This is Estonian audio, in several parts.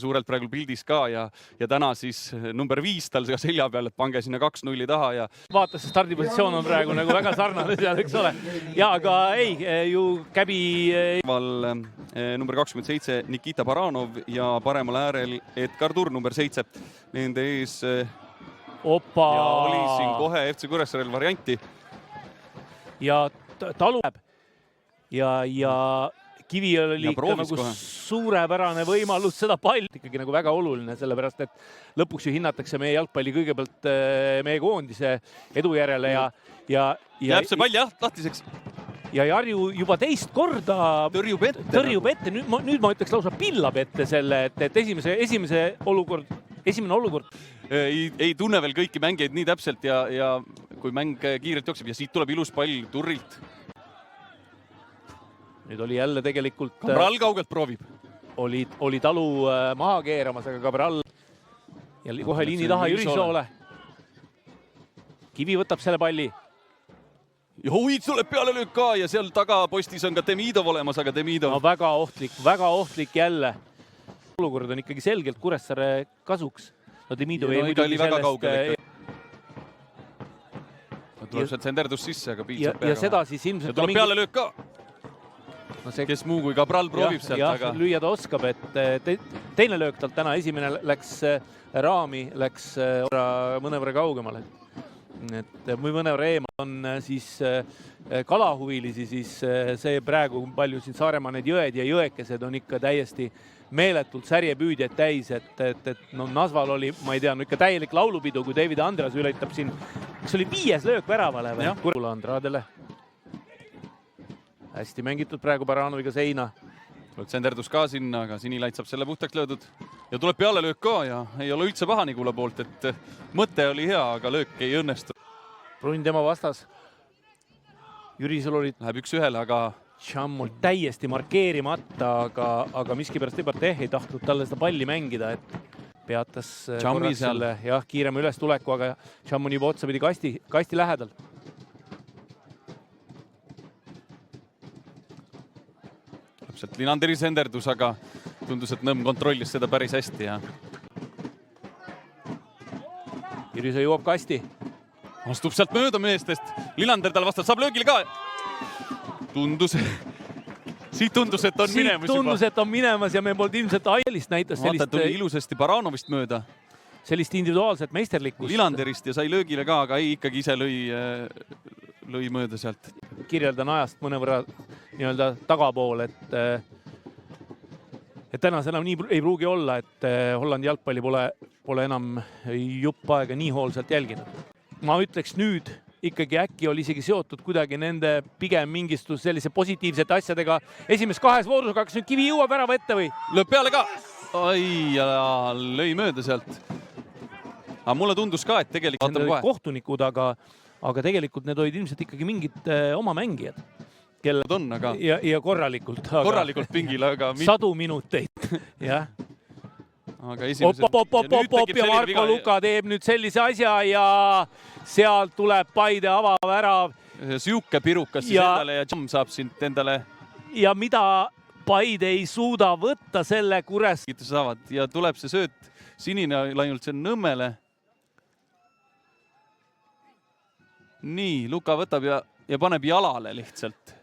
suurelt praegu pildis ka ja täna siis number 5 tal selja peal, et pange sinna 2-0 taha ja vaata, see stardipositsioon on praegu nagu väga sarnane seal, eks ole. Ja aga ei, ju käbi number 27 Nikita Baranov ja paremal äärel Edgar Turr number 7. Nende ees Opa! Ja oli siin kohe FC Kuressaarel varianti. Ja Talu ja Kivi oli ikka nagu suurepärane võimalus seda palli. Ikkagi nagu väga oluline, sellepärast et lõpuks ju hinnatakse meie jalgpalli kõigepealt meie koondise edu järele ja jääb see pall jah, lahtiseks. Ja Jarju juba teist korda tõrjub ette. Nüüd ma ütleks lausa pillab ette selle, et esimene olukord. Ei tunne veel kõiki mängijaid nii täpselt ja kui mäng kiirelt jookseb ja siit tuleb ilus pall Turrilt. Nüüd oli jälle tegelikult... Cabral kaugelt proovib. Oli Talu maha keeramas, aga Cabral ja kohe liini taha Jürisoole. Kivi võtab selle palli. Ja Huid tuleb peale löök ka ja seal tagapostis on ka Demidov olemas, aga Demidov... No, väga ohtlik jälle. Olukord on ikkagi selgelt Kuressaare kasuks. No Demidov ei muidugi väga kaugel. Tuleb sealt senderdus sisse, aga piitsab peaga. Ja seda siis ilmselt... Ja tuleb peale löök ka. Kes muu kui Cabral proovib sealt, aga... lüüa ta oskab, et teine löök talt täna, esimene läks raami, läks mõnevõrra kaugemale. Või mõnevõrra eemal on siis kalahuvilisi, siis see praegu palju siin Saaremaa need jõed ja jõekesed on ikka täiesti meeletult särjepüüdjad täis, et Nasval oli, ma ei tea, ikka täielik laulupidu, kui David Andras ületab siin, kas oli 5 löök väravale või? Kurula Andradele. Hästi mängitud praegu Baranoviga seina. Senderdus ka sinna, aga Sinilaid saab selle puhtaks löödud. Ja tuleb peale löök ka ja ei ole üldse paha Nigula poolt, et mõte oli hea, aga löök ei õnnestu. Brun tema vastas. Jürisel oli... Läheb 1-1, aga... Chammol täiesti markeerimata, aga miskipärast ei tahtnud talle seda palli mängida, et peatas korraks selle kiirema üles tuleku, aga Chamm on juba otsa pidi kasti lähedal. Täpselt Linanderi senderdus, aga tundus, et Nõmm kontrollis seda päris hästi. Jürise jõuab kasti. Astub sealt mööda meestest. Linander tal vastab, saab löögile ka. Siit tundus, et on minemas juba. Siit tundus, et on minemas ja me polnud ilmselt ailist näitas sellist... Vaata, tuli ilusasti Baranovist mööda. Sellist individuaalset meisterlikkust. Lilanderist ja sai löögile ka, aga ei ikkagi ise lõi mööda sealt. Kirjeldan ajast mõnevõrra nii-öelda tagapool, et tänas enam nii ei pruugi olla, et Hollandi jalgpalli pole enam jupp aega nii hoolsalt jälginud. Ma ütleks nüüd ikkagi äkki oli isegi seotud kuidagi nende pigem mingistus sellise positiivsete asjadega. Esimest 2 voorus, aga kas nüüd Kivi jõuab värava ette või? Lööb peale ka. Lõi mööda sealt. Aga mulle tundus ka, et tegelikult... Need olid kohtunikud, aga tegelikult need olid ilmselt ikkagi mingid oma mängijad. On, aga... Ja korralikult. Korralikult pingil, aga... 100 minuteid, jah. Op, ja Marko Luka teeb nüüd sellise asja ja sealt tuleb Paide avavärav. Siuke pirukas siis endale ja Chamm saab sind endale. Ja mida Paide ei suuda võtta selle Kuressaare. Ja tuleb see sööt sinine ainult see Nõmmele. Nii, Luka võtab ja paneb jalale lihtsalt.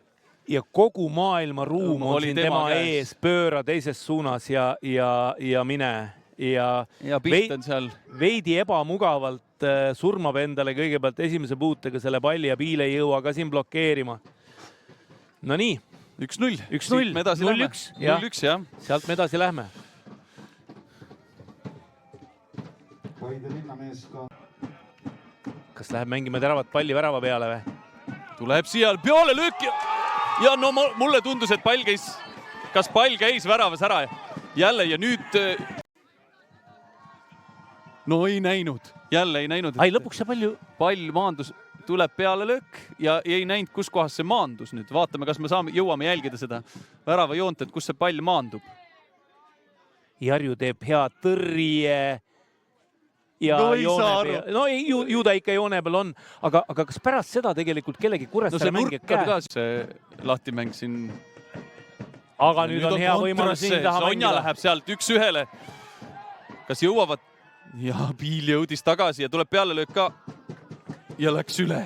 Ja kogu maailma ruum on siin tema ees, pööra teises suunas ja mine. Ja pilt on seal. Veidi ebamugavalt surmab endale kõigepealt esimese puutega selle palli ja Piil ei jõua ka siin blokeerima. No nii. 1-0. 0-1. 0-1, jah. Sealt me edasi lähme. Kas läheb mängima teravat palli värava peale või? Tuleb siia peale löök ja no mulle tundus, et kas pall käis väravas ära jälle ja nüüd no ei näinud, jälle ei näinud. Lõpuks see pall maandus, tuleb peale löök ja ei näinud, kus kohas see maandus nüüd. Vaatame, kas me jõuame jälgida seda värava joont, et kus see pall maandub. Jarju teeb hea tõrje. Ja no ju ta ikka joone peal on, aga kas pärast seda tegelikult kellegi Kuressaare mängijad käe? See lahtimäng siin. Aga nüüd on hea võimalus siin taha mängida. Sonja läheb sealt 1-1. kas jõuavad? Ja Piil jõudis tagasi ja tuleb pealelöök ka. Ja läks üle.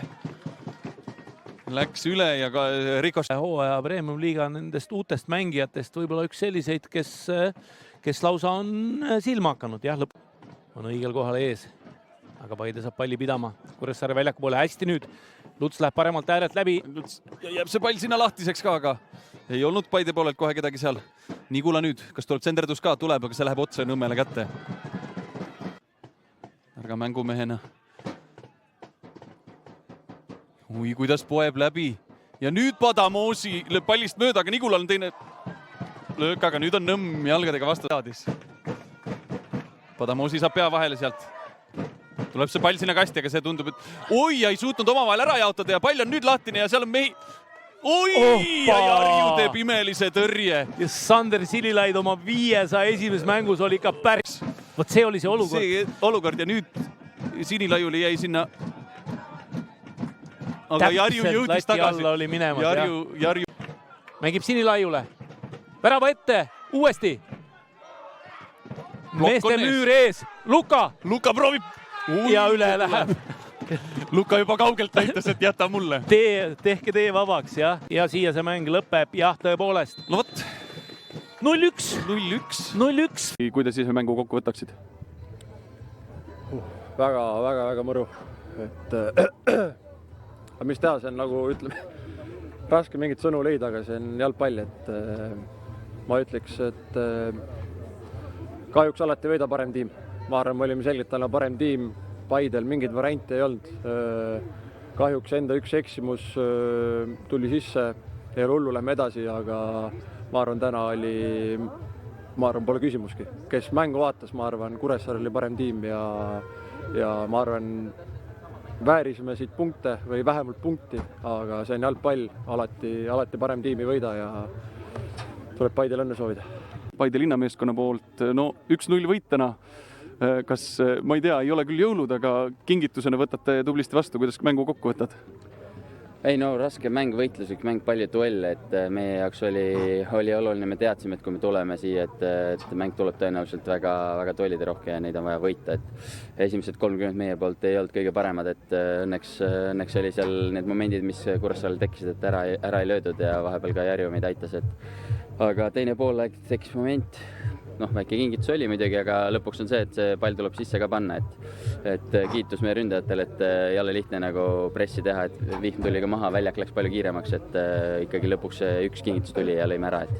Läks üle ja ka Rikos. Hooaja Premium-liiga nendest uutest mängijatest võib-olla üks selliseid, kes lausa on silma hakanud. Jah, on õigel kohal ees. Aga Paide saab palli pidama. Kuressaare väljaku poole hästi nüüd. Luts läheb paremalt äärelt läbi. Ja jääb see pall sinna lahtiseks ka, aga ei olnud Paide poolelt kohe kedagi seal. Nigula nüüd, kas tuleb senderdus ka? Tuleb, aga see läheb otse Nõmmele kätte. Targa mängumehena. Ui, kuidas poeb läbi. Ja nüüd Padamoosi lööb pallist mööda, aga Nigulal on teine löök, aga nüüd on Nõmm jalgadega vastu saadis. Padamoosi saab pea vahele sealt. Tuleb see pall sinna kasti, aga see tundub, et oi, ei suutnud omavahel ära jaotada ja pall on nüüd lahtine ja seal on mehi. Oi, ja Jarju teeb imelise tõrje. Ja Sander Sililaid oma 500 esimeses mängus oli ikka päris. Vot see oli see olukord. See olukord ja nüüd Sinilaiuli jäi sinna. Aga Jarju jõudis tagasi. Oli minemas, Jarju. Mängib Sinilaiule. Värava ette, uuesti. Meeste müür ees. Luka proovib. Ja üle läheb. Luka juba kaugelt näitas, et jäta mulle. Tehke tee vabaks, jah. Ja siia see mäng lõpeb, jah, tõepoolest. No võt. 0-1. Kuidas siis mängu kokku võtaksid? Väga mõru. Aga mis teha, see on nagu, ütleme, raske mingit sõnu leida, aga see on jalgpall, et ma ütleks, et kahjuks alati võida parem tiim. Ma arvan, me olime selgelt täna parem tiim. Paidel mingeid variante ei olnud. Kahjuks enda üks eksimus tuli sisse. Ei ole hullu, lähme edasi, aga ma arvan, täna oli, pole küsimuski. Kes mängu vaatas, ma arvan, Kuressaare oli parem tiim ja ma arvan, väärisime siit punkte või vähemalt punkti, aga see on jalgpall. Alati parem tiim ei võida ja tuleb Paidel õnne soovida. Paide linnameeskonna poolt, 1-0 võit täna. Kas, ma ei tea, ei ole küll jõulud, aga kingitusena võtate tublisti vastu, kuidas mängu kokku võtad? Ei raske mäng, võitluslik mäng, palju duelle, et meie jaoks oli oluline, me teadsime, et kui me tuleme siia, et mäng tuleb tõenäoliselt väga duellide rohke ja neid on vaja võita, et esimesed 30 meie poolt ei olnud kõige paremad, et õnneks oli seal need momendid, mis Kuressaarel tekkisid, et ära ei löödud ja vahepeal ka Jarju meid aitas, aga teine pool tekkis moment, väike kingitus oli muidugi, aga lõpuks on see, et see pall tuleb sisse ka panna, et kiitus meie ründajatel, et ei ole lihtne nagu pressi teha, et Vihm tuli ka maha, väljak läks palju kiiremaks, et ikkagi lõpuks üks kingitus tuli ja lõime ära, et